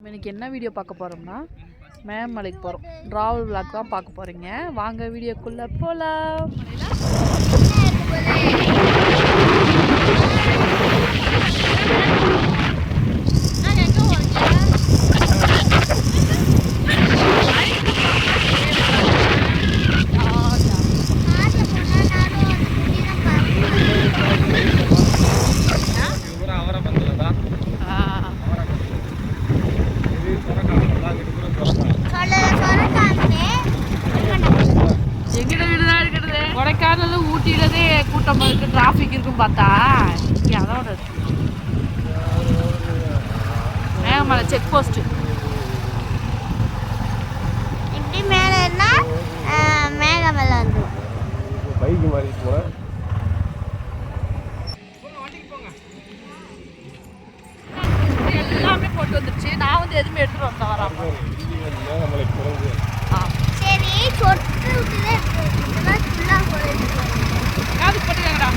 இன்னைக்கு என்ன வீடியோ பார்க்க போகிறோம்னா மேகமலைக்கு போகிறோம். டிராவல் விளாக் தான் பார்க்க போகிறீங்க. வாங்க வீடியோக்குள்ளே போகலாம். கொடைக்கானல் ஊட்டியிலதே கூட்டம் இருக்குது, டிராஃபிக் இருக்குன்னு பார்த்தா இங்கே அதோட மேகமலை செக் போஸ்ட்டு. இப்படி மேலேன்னா மேகமலை வந்துடும். பைக்கு மாதிரி போகிறேன். எல்லாமே போட்டு வந்துருச்சு. நான் வந்து எதுவுமே எடுத்துகிட்டு வந்தேன் வராமல். மேகமலை குறைஞ்சு சரி சொட்டு விட்டுதே ஃபுல்லாக காது போட்டுக்கங்கடா.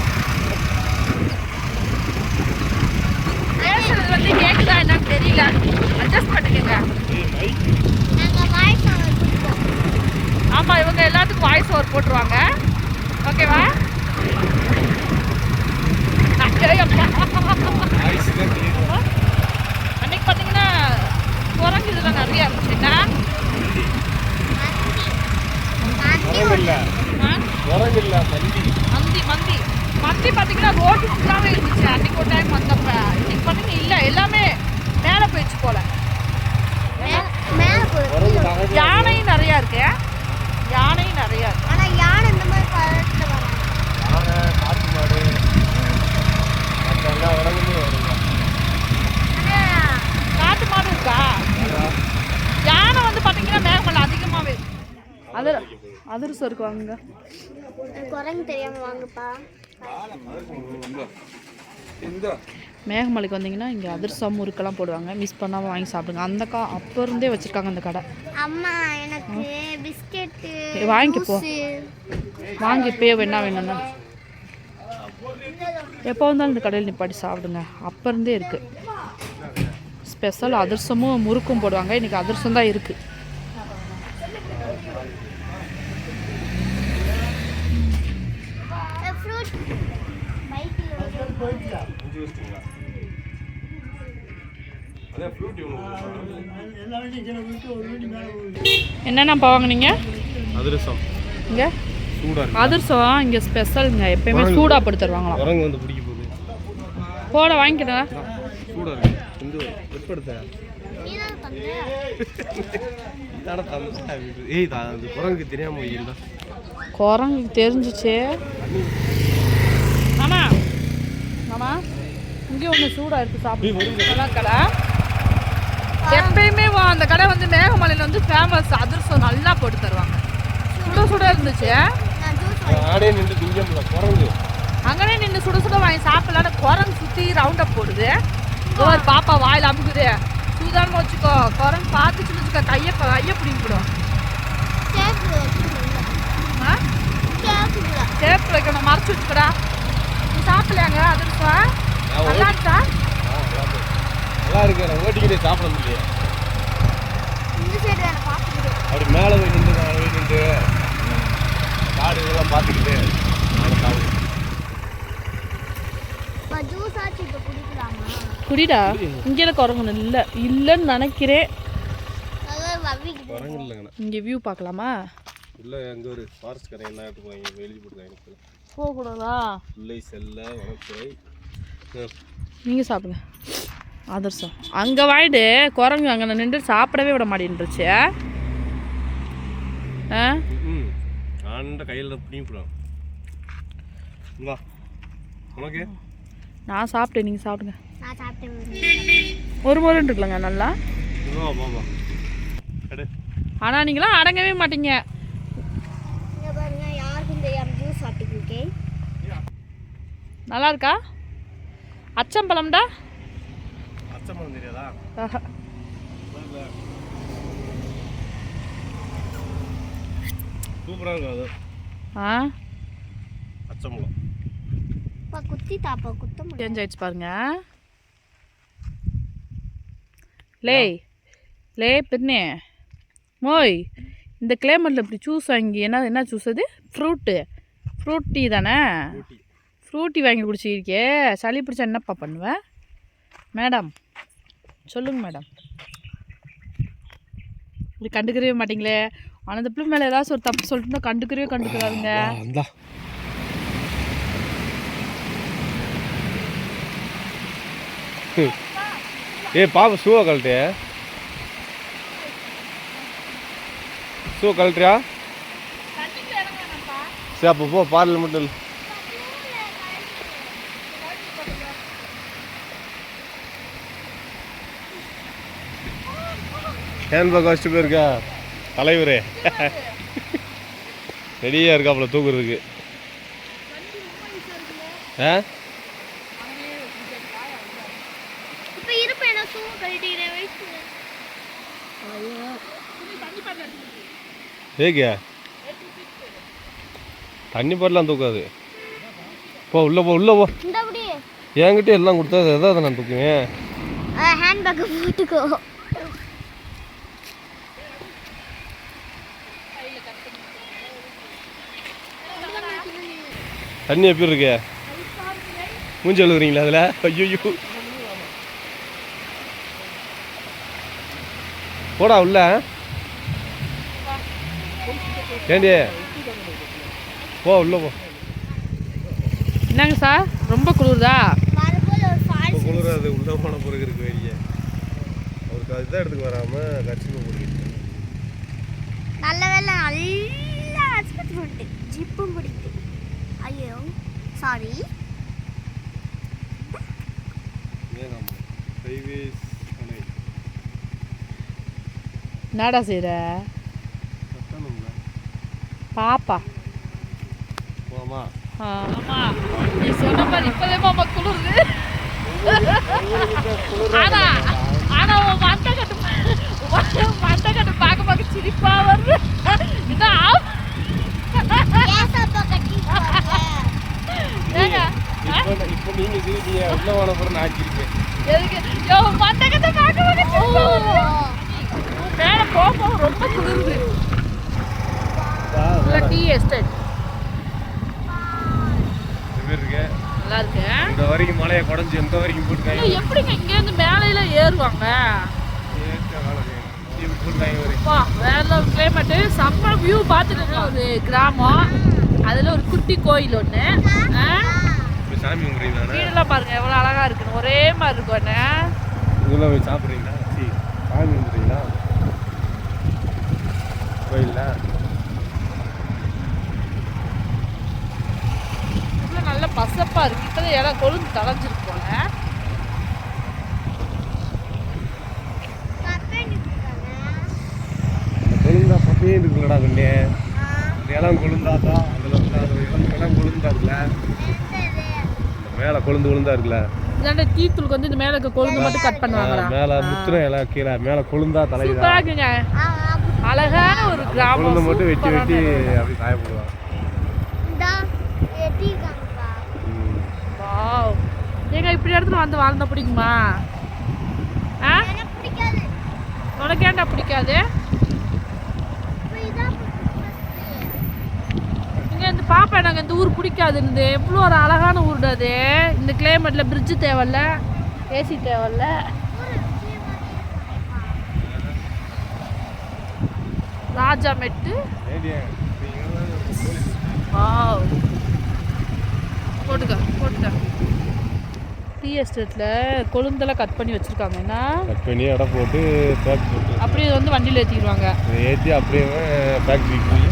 பேசுறது வந்து கேட்குதா என்னன்னு தெரியல, அட்ஜஸ்ட் பண்ணிக்கோங்க. நாங்கள் வாய்ஸ் ஓவர் கொடுப்போம். ஆமாம், இவங்க எல்லாத்துக்கும் வாய்ஸ் ஓவர் போட்டுருவாங்க. ஓகேவா? அன்னைக்கு பார்த்தீங்கன்னா குரங்கு இதெல்லாம் நிறையா இருந்துச்சுன்னா மந்தி பார்த்தீங்கன்னா ரோடு ஃபுல்லாகவே இருந்துச்சு. அன்னைக்கு ஒரு டைம் வந்தப்ப. இன்னைக்கு பார்த்தீங்கன்னா இல்லை, எல்லாமே மேலே போயிடுச்சு போல. யானையும் நிறையா இருக்கு. யானையும் நிறையா இருக்கு. ஆனால் யானை இந்த மாதிரி பழத்தில் வரும். காட்டு மாடு இருக்கா? யானை வந்து பார்த்தீங்கன்னா மேகமலை அதிகமாகவே அதிரசம் இருக்கு. வாங்க, குரங்கு தெரியாமல் வாங்கப்பா. மேகமலைக்கு வந்தீங்கன்னா இங்கே அதிரசம் முறுக்கெல்லாம் போடுவாங்க. மிஸ் பண்ணாமல் வாங்கி சாப்பிடுங்க. அந்த அப்போ இருந்தே வச்சுருக்காங்க அந்த கடை. அம்மா எனக்கு பிஸ்கெட்டு வாங்கிக்க போ, வாங்கி இப்போயே வேணும்னா எப்போ வந்தாலும் இந்த கடையில் நிப்பாட்டி சாப்பிடுங்க. அப்போ இருந்தே இருக்குது. ஸ்பெஷல் அதிரசமும் முறுக்கும் போடுவாங்க. இன்றைக்கி அதிரசம் தான் இருக்குது. என்னென்ன வாங்குனீங்க? அதிரசம் இங்கே அதிரசம் இங்கே ஸ்பெஷலுங்க. எப்பயுமே சூடாக போட்டு தருவாங்களாம். குரங்கு வந்து பிடிக்க போகுது. போட வாங்கிக்கிறேன். சூடாக இருக்கு. இந்த எப்போ எடுத்தேன்? ஏய் அது குரங்குக்கு தெரியாம இருந்தா குரங்குக்கு தெரிஞ்சிச்சு. மாமா மாமா இங்கே ஒன்று சூடாக எடுத்து சாப்பிடுவோம். கடை எப்பயுமே அந்த கடை வந்து மேகமலையில் வந்து ஃபேமஸ். அதிரசம் நல்லா போட்டு தருவாங்க. சுட சுட இருந்துச்சு. அங்கனே நின்று சுட சுட வாங்கி சாப்பிடலான்னு குரங்கு சுற்றி ரவுண்ட் அப் போடுது. ஒரு பாப்பா வாயில் அமுக்குது. சூதானு வச்சுக்கோ, குரங்கு பார்த்துச்சுன்னு வச்சுக்கோ, கையை பிடிங்கிடும். சேப்பு வைக்கணும், மறைச்சு வச்சுக்கடா. நீ சாப்பிடலையாங்க அதிரசம்? நல்லா இருக்கா? நல்லா இருக்கு. நான் ஓட்டிக்கிட்டே சாப்பிட முடியல. அப்படி மேலே போய் நின்று காடு இதெல்லாம் பார்த்துக்கிட்டு குடிடா. இங்கே குரங்கு இல்லை இல்லைன்னு நினைக்கிறேன். குரங்கு இல்லைங்கண்ணா. இங்கே வியூ பார்க்கலாமா? இல்லை, அங்கே ஒரு ஃபாரஸ்ட் கடை என்ன போவாங்க எழுதி போட்டுருக்காங்க. போகக்கூடாதா? பிள்ளை செல்ல வனத்துறை. நீங்கள் சாப்பிடுங்க அதிரசம். அங்கே வாங்கிட்டு குரங்கு அங்கே நின்று சாப்பிடவே விட மாட்டேன்ருச்சு. ஆண்ட கையில் பிடிங்கிவிடுவாங்க. உனக்கு நான் சாப்பிட்டேன், நீங்கள் சாப்பிடுங்க. ஒரு முறைன்னு இருக்குல்லங்க நல்லா. ஆனால் நீங்களாம் அடங்கவே மாட்டீங்க. நல்லா இருக்கா? அச்சம்பழம்டா. அச்சம்பழம் தெரியாதா? சூப்பராக இருக்கும் அது. அச்சம்பழம் குத்தி தாப்பா குத்த சேஞ்ச் ஆயிடுச்சு பாருங்க. லே லே பின்னே மோய் இந்த கிளைமேட்டில் இப்படி ஜூஸ் வாங்கி என்ன ஜூஸ் அது ஃப்ரூட் டீ தானே ஃப்ரூட்டி வாங்கி குடிச்சிருக்கே சளி பிடிச்சா என்னப்பா பண்ணுவேன் மேடம் சொல்லுங்கள் மேடம் இப்படி கண்டுக்கவே மாட்டிங்களே ஆனால் இந்த பிள்ளை மேலே ஏதாச்சும் ஒரு தப்பு சொல்லிட்டு கண்டுக்கிறாருங்க ஏ பாப்பா ஷூவை கழட்டு ஷூ கழட்டுறியா சரி அப்போ போ பார்ல மட்டும் இல்லை ஹேண்ட்பேக் வச்சுட்டு போயிருக்கா தலைவரே ரெடியாக இருக்காப்புல தூக்குறதுக்கு ஆ இப்போ இருப்பேன் நான் ஷூ கழட்டிக்கிறேன் வெயிட் ஏக்கியா தண்ணி பாட்டெலாம் தூக்காது போ உள்ளே போ இந்த அப்படி என்கிட்ட எல்லாம் கொடுத்தா எதாவது நான் தூக்குவேன் ஹேண்ட்பேக்கை போட்டுக்கோ தண்ணி எப்படி இருக்கு மூஞ்சி எழுதுறீங்களா அதில் ஐயோ போடா உள்ள ஏண்டி போ உள்ள போ என்னங்க சார் ரொம்ப குளிருதா குளிராது உள்ள போன பிறகு இருக்கு வெளியே அவருக்கு அதுதான் இடத்துக்கு வராமல் கட்சிக்கு போட்டு நல்ல வேலை நல்லா ஆஸ்பத்திரி போட்டு ஜிப்பும் பிடிக்குது ஐயோ சாரி என்னடா செய்கிற பாப்பா ஆமாம் நீ சொன்ன மாதிரி இப்போதே மாமா குளிருது ஆனால் உன் மண்டை கட்டு பார்க்க சிரிப்பா வருது இதான் இப்போ நீங்க சிரிப்பீங்க உள்ள போன பிறகு நான் ஆக்கிருக்கேன் எதுக்கு மண்டை கட்டை பார்க்க மேலே போக ரொம்ப குளிருது டீ எஸ்டேட் நல்லா இருக்கு இந்த வரைக்கும் மலையை குடஞ்சி எந்த வரைக்கும் போட்டுருக்காங்க எப்படிங்க இங்கேருந்து மேலையில ஏறுவாங்க வேற கிளைமேட்டு செம்ம வியூ பார்த்துட்டு ஒரு கிராமம் அதில் ஒரு குட்டி கோயில் ஒன்று சாமி கும்பிடுறீங்களா வீடெல்லாம் பாருங்க எவ்வளோ அழகா இருக்குன்னு ஒரே மாதிரி இருக்கும் ஒன்று இதெல்லாம் போய் சாப்பிட்றீங்களா சாமி கும்பிடுறீங்களா கோயில்ல நல்ல பசப்பா இருக்கு இப்பதான் இடம் கொழுந்து தளைஞ்சிருக்கு போல கொழுந்தா பப்பே இருக்குல்லடா கண்ணே இந்த இடம் கொழுந்தாதா அதில் இடம் கொழுந்தா இருக்குல்ல மேலே கொழுந்து கொழுந்தா இருக்குல்ல இதாண்ட டீத்தூளுக்கு வந்து இந்த மேலே இருக்க கொழுந்து மட்டும் கட் பண்ணுவாங்க மேலே முத்திரம் எல்லாம் கீழே மேலே கொழுந்தா தலையில சூப்பரா இருக்குங்க அழகான ஒரு கிராமம் கொழுந்து மட்டும் வெட்டி வெட்டி அப்படி காய போடுவாங்க வாவ் ஏங்க இப்படி இடத்துல வந்து வாழ்ந்தா பிடிக்குமா ஆ உனக்கு ஏன்டா பிடிக்காது இங்கே இந்த பாப்பா எனக்கு இந்த ஊர் பிடிக்காதுன்னு எவ்வளோ ஒரு அழகான ஊர் அது இந்த கிளைமேட்டில் பிரிட்ஜு தேவையில்ல ஏசி தேவையில்ல ராஜா மெட்டு வாவ் போட்டுக்க டீ எஸ்டேட்டில் கொழுந்தெல்லாம் கட் பண்ணி வச்சுருக்காங்க என்ன கட் பண்ணி இடம் போட்டு பேக் போட்டு அப்படியே வந்து வண்டியில் ஏற்றிடுவாங்க ஏற்றி அப்படியே ஃபேக்ட்ரிக்கு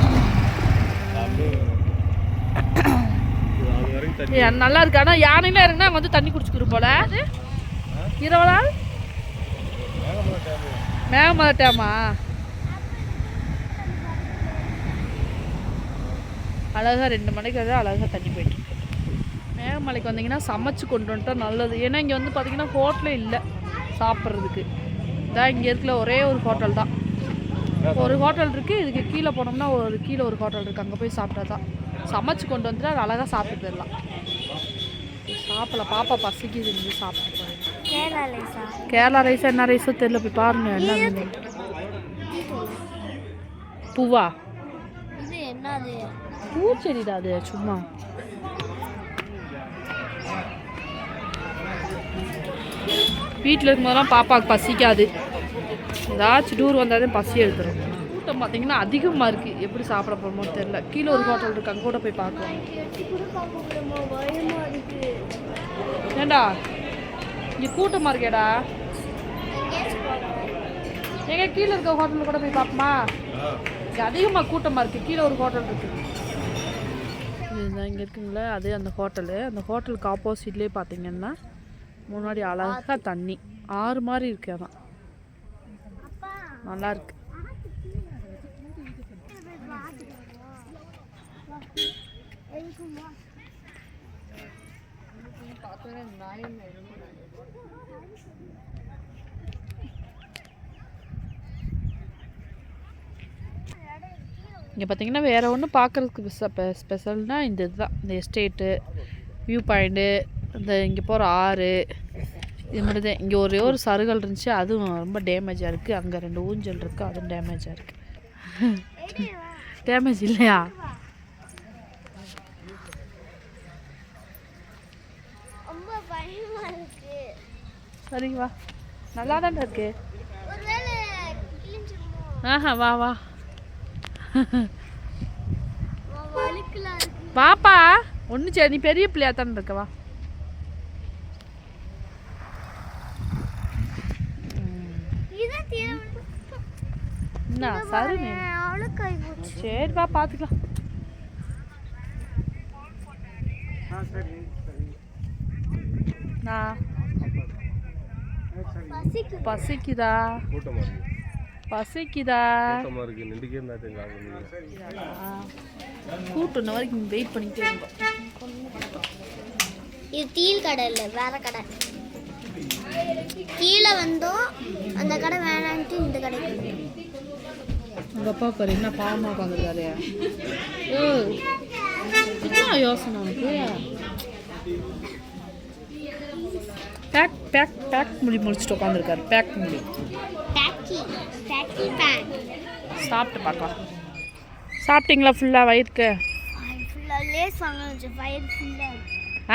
நல்லா இருக்கு ஆனால் யானைலாம் இருக்குன்னா வந்து தண்ணி குடிச்சுக்கிற போல அது இரவலா மேகமலை டேமா அழகாக 2 மணிக்கு அழகாக தண்ணி போயிட்டு மேகமலைக்கு வந்தீங்கன்னா சமைச்சு கொண்டு வந்துட்டா நல்லது ஏன்னா இங்கே வந்து பார்த்தீங்கன்னா ஹோட்டலே இல்லை சாப்பிட்றதுக்கு இதான் இங்கே இருக்கிற ஒரே ஒரு ஹோட்டல் தான் ஒரு ஹோட்டல் இருக்குது இதுக்கு கீழே போனோம்னா கீழே ஒரு ஹோட்டல் இருக்குது அங்கே போய் சாப்பிட்டா தான் சமைச்சு கொண்டு வந்துட்டு அது அழகாக சாப்பிட்டு போயிடலாம் சாப்பிடலாம் பாப்பா பசிக்குது இருந்து சாப்பிட்டு கேரளா ரைஸா கேரளா ரைஸா என்ன ரைஸோ தெரியல போய் பாருங்க என்ன பூவா? இது என்னது? பூச்செடிடா அது சும்மா. வீட்டில் இருக்கும்போதெல்லாம் பாப்பாவுக்கு பசிக்காது, ஏதாச்சும் டூர் வந்தால் பசி எடுத்துரும். கூட்டம் பார்த்தீங்கன்னா அதிகமாக இருக்குது, எப்படி சாப்பிட போகிறோமோ தெரில. கீழே ஒரு ஹோட்டல் இருக்குது, அங்கே கூட போய் பார்க்கலாம். ஏண்டா இங்கே கூட்டமாக இருக்கேடா, எங்க கீழே இருக்க ஹோட்டலில் கூட போய் பார்ப்போமா? இங்கே அதிகமாக கூட்டமாக இருக்குது, கீழே ஒரு ஹோட்டல் இருக்குது. இதுதான் இங்கே இருக்குங்களே அது அந்த ஹோட்டலு. அந்த ஹோட்டலுக்கு ஆப்போசிட்லேயே பார்த்தீங்கன்னா முன்னாடி அழகாக தண்ணி ஆறு மாதிரி இருக்கு, அதான் நல்லா இருக்கு. இங்கே பார்த்தீங்கன்னா வேறு ஒன்றும் பார்க்குறதுக்கு ஸ்பெஷல்னால் இந்த இதுதான், இந்த எஸ்டேட்டு, வியூ பாயிண்ட்டு, இந்த இங்கே போகிற ஆறு, இது மாதிரி தான். இங்கே ஒரே ஒரு சருகல் இருந்துச்சு, அதுவும் ரொம்ப டேமேஜாக இருக்குது. அங்கே 2 ஊஞ்சல் இருக்குது, அதுவும் டேமேஜாக இருக்குது. டேமேஜ் இல்லையா? சரி வா, நல்லா தானே இருக்கு. ஆஹா வா வா பாப்பா, ஒன்று சரி, நீ பெரிய பிள்ளையா தானே இருக்கவா. என்ன சரி சரி வா பார்த்துக்கலாம். பசிக்குதா? பசிக்குதா? கூட்டம் வரைக்கும் வெயிட் பண்ணிட்டே இருந்தோம். இது டீல் கடை இல்லை, வேற கடை. கீழே வந்தோம், அந்த கடை வேணான்ட்டு இந்த கடைக்கு. உங்கள் அப்பா பாரு என்ன பாவமாக உட்காந்துருக்காரு. என்ன யோசனை உனக்கு? பேக் பேக் பேக் முடி முடிச்சுட்டு உட்காந்துருக்காரு. பேக் முடி சாப்பிட்டு பார்க்கலாம். சாப்பிட்டீங்களா ஃபுல்லாக வயிறுக்கு?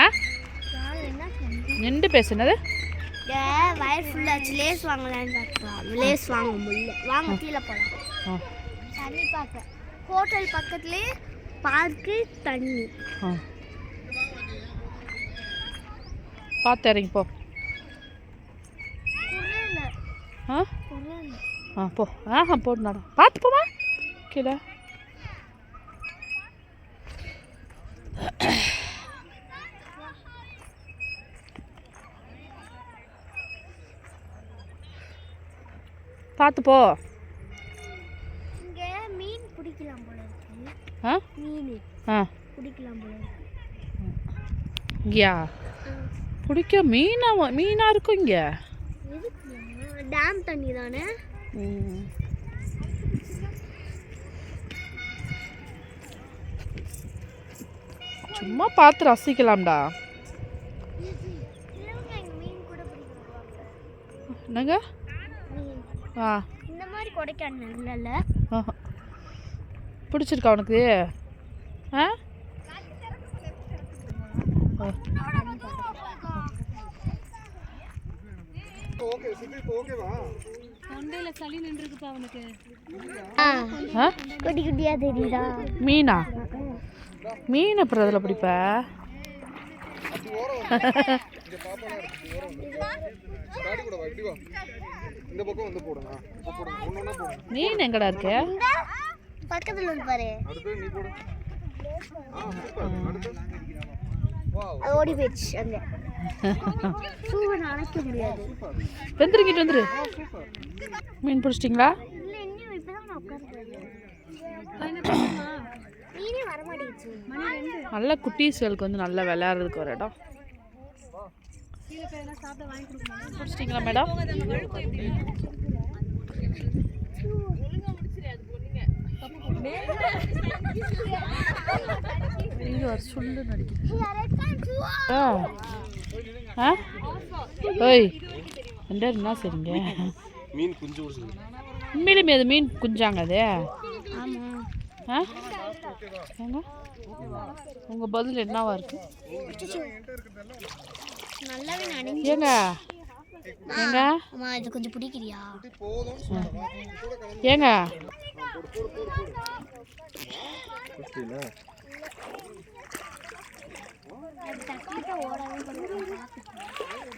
ஆ நின்று பேசுனது வயிறு ஃபுல்லாச்சு. லேஸ் வாங்கலான்னு பார்த்தோம், லேஸ் வாங்க முடியல. வாங்க கீழே போகலாம். தண்ணி பார்க்க ஹோட்டல் பக்கத்துலேயே பார்க்கு, தண்ணி. பார்த்து இறங்கி போ. போ. போட்டு நட, பார்த்து போமா கீழே. பார்த்து போ. இங்கே மீன் பிடிக்கலாம் போல இருக்கு. மீன் பிடிக்கலாம் போல இருக்கு. இங்கயா பிடிக்க மீனா இருக்கும் இங்க. டேம் தண்ணி தானே. சும்மா பார்த்து ரசிக்கலாம்டா. என்னங்க இந்த மாதிரி கொடைக்கானல் இல்லைல்ல. பிடிச்சிருக்கா உனக்கு? குட்டி குட்டியா தெரியுதா மீனா? மீன் அப்புறம் அதில் பிடிப்ப? மீன் எங்கடா இருக்கு? பக்கத்துல வந்து பாரு, ஓடி போயிடுச்சு. அங்க சூவன் அணைக்க முடியாது. வெந்துருங்கிட்டு வந்துரு. மீன் பிடிச்சிட்டிங்களா? இல்ல, இன்னும் இப்பதான் நான் உட்கார்ந்துருக்கேன். மீனே வர மாட்டேங்குது. நல்ல குட்டீஸ்களுக்கு வந்து நல்லா விளையாடுறதுக்கு ஒரு இடம். பிடிச்சிட்டிங்களா மேடம்? சொல்லு ஓய் என்ன சரிங்க மீன் குஞ்சு உண்மையிலுமே அது மீன் குஞ்சாங்க அது. ஆமாம். ஆ ஏங்க உங்கள் பதில் என்னவா இருக்கு? நல்லாவே நனைஞ்சு. ஏங்க ஏங்க அம்மா இது கொஞ்சம் பிடிக்கிறியா? ஏங்க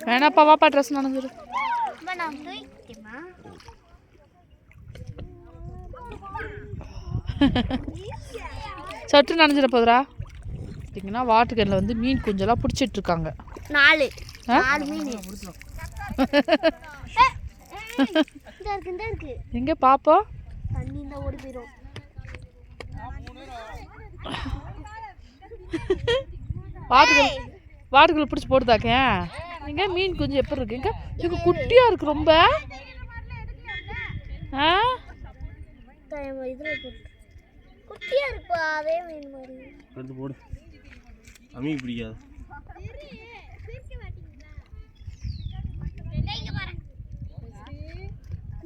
வேணாப்பா வாப்பா ட்ரெஸ் நனைஞ்சிரு. நான் தூக்கிட்டேம்மா. சட்டு நனைஞ்சிட போதுரா. பார்த்தீங்கன்னா வாட்டர் கேனில் வந்து மீன் குஞ்செல்லாம் பிடிச்சிட்டு இருக்காங்க. 4 மீன். இந்த இருக்கு எங்கே பாப்போம்? தண்ணி இந்த ஓடி போயிடும். வாட்டுக்குள்ள பிடிச்சி போட்டுதாக்கே. இங்க மீன் குஞ்சு எப்படி இருக்கு? இங்க குட்டியா இருக்கு ரொம்ப. குட்டியா இருக்கு அதே மீன் மாதிரி. எடுத்து போடு. அமீ பிடிக்காது.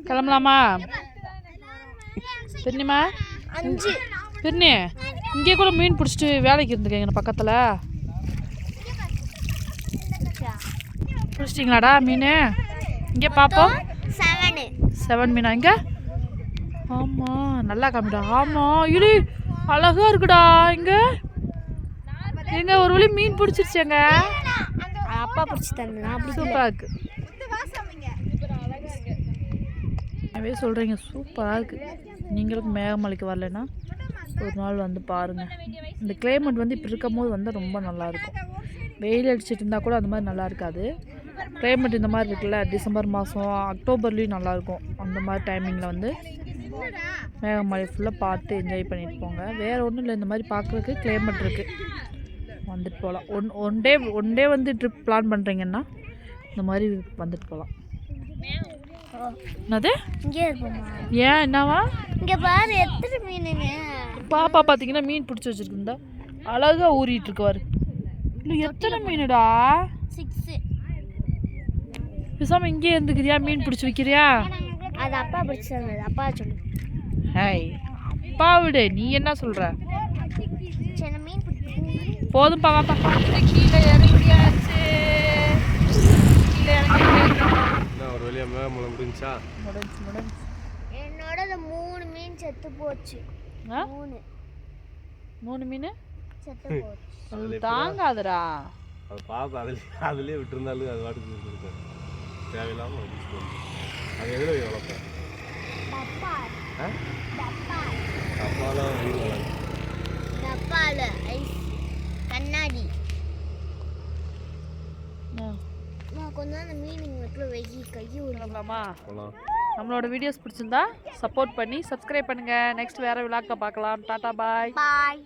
கிளம்பலாமா? பின்னிமா 5 பின்னி இங்கே கூட மீன் பிடிச்சிட்டு வேலைக்கு இருந்துக்கங்க பக்கத்தில். பிடிச்சிட்டிங்களாடா மீன்? இங்கே பார்ப்போம். 7 மீனா இங்கே? ஆமாம் நல்லா காமிடா. ஆமாம் இடி அழகா இருக்குடா. இங்கே எங்க ஒரு வழி மீன் பிடிச்சிருச்சேங்க. அப்பா பிடிச்சி தந்தா சூப்பராக இருக்கு. அதே சொல்கிறீங்க சூப்பராக இருக்குது. நீங்களும் மேகமலைக்கு வரலைன்னா ஒரு நாள் வந்து பாருங்கள். இந்த கிளைமேட் வந்து இப்படி இருக்கும் போது வந்து ரொம்ப நல்லாயிருக்கும். வெயில் அடிச்சிட்டு இருந்தால் கூட அந்த மாதிரி நல்லா இருக்காது. கிளைமேட் இந்த மாதிரி இருக்குல்ல, டிசம்பர் மாதம் அக்டோபர்லேயும் நல்லாயிருக்கும். அந்த மாதிரி டைமிங்கில் வந்து மேகமலை ஃபுல்லாக பார்த்து என்ஜாய் பண்ணிட்டு போங்க. வேறு ஒன்றும் இல்லை, இந்த மாதிரி பார்க்குறதுக்கு கிளைமேட் இருக்குது, வந்துட்டு போகலாம். ஒன் டே வந்து ட்ரிப் பிளான் பண்ணுறீங்கன்னா இந்த மாதிரி வந்துட்டு போகலாம். என்னது இங்கே இருப்போமா? ஏன் என்னவா? இங்கே பாரு எத்தனை மீனுங்க. பாப்பா பார்த்தீங்கன்னா மீன் பிடிச்சி வச்சுருக்குந்தா அழகாக ஊறிட்டு இருக்குவாரு. இல்லை எத்தனை மீனுடா? 6. பேசாமல் இங்கே இருந்துக்கிறியா? மீன் பிடிச்சி வைக்கிறியா? அது அப்பா பிடிச்சி தந்தது. அப்பா சொல்லு. ஹாய் அப்பா விடு, நீ என்ன சொல்கிற? சின்ன மீன் பிடிச்சி போதும்பா வாப்பா. கீழே இறங்கியாச்சு. கீழே இறங்கி ஒரு வழியா மேகமலை முடிஞ்சா? முடிஞ்சு. என்னோட 3 மீன் செத்து போச்சு. 3 மீன் செத்து போச்சு. அது தாங்காதடா. அது பார்த்து அதுலேயே விட்டுருந்தாலும் அது வாட்டுக்கு இருக்கும். தேவையில்லாமல் அது எதில் வளர்ப்பேன். டப்பாலாம் உயிர் வளர்க்கும். டப்பால ஐஸ் கண்ணாடி. கொஞ்சம் அந்த மீனிங்களுக்கு வெகி கையை விடலாமா? போகலாம். நம்மளோட வீடியோஸ் பிடிச்சிருந்தா சப்போர்ட் பண்ணி சப்ஸ்கிரைப் பண்ணுங்கள். நெக்ஸ்ட் வேறு விழாக்க பார்க்கலாம். டாட்டா பாய். பாய்.